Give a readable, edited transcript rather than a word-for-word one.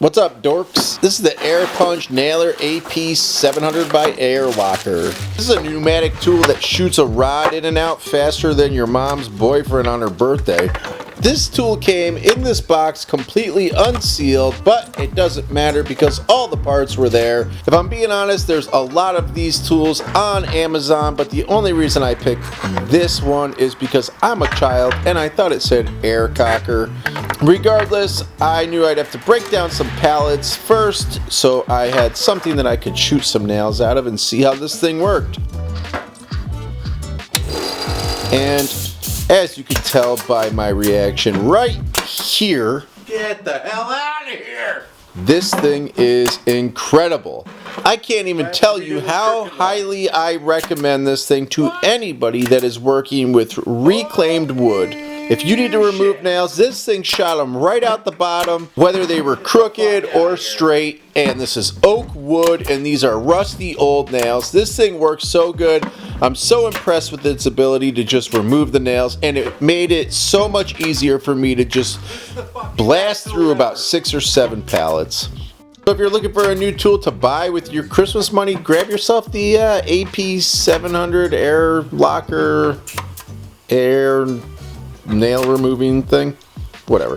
What's up, dorks? This is the Air Punch Nailer AP700 by Airlocker. This is a pneumatic tool that shoots a rod in and out faster than your mom's boyfriend on her birthday. This tool came in this box completely unsealed, but it doesn't matter because all the parts were there. If I'm being honest, there's a lot of these tools on Amazon, but the only reason I picked this one is because I'm a child and I thought it said Airlocker. Regardless, I knew I'd have to break down some pallets first, so I had something that I could shoot some nails out of and see how this thing worked. And as you can tell by my reaction right here, Get the hell out of here! this thing is incredible. I can't even tell you how highly I recommend this thing to anybody that is working with reclaimed wood. If you need to remove nails, this thing shot them right out the bottom, whether they were crooked or straight. And this is oak wood, and these are rusty old nails. This thing works so good. I'm so impressed with its ability to just remove the nails, and it made it so much easier for me to just blast through about 6 or 7 pallets. So if you're looking for a new tool to buy with your Christmas money, grab yourself the AP700 Airlocker air nail removing thing, whatever.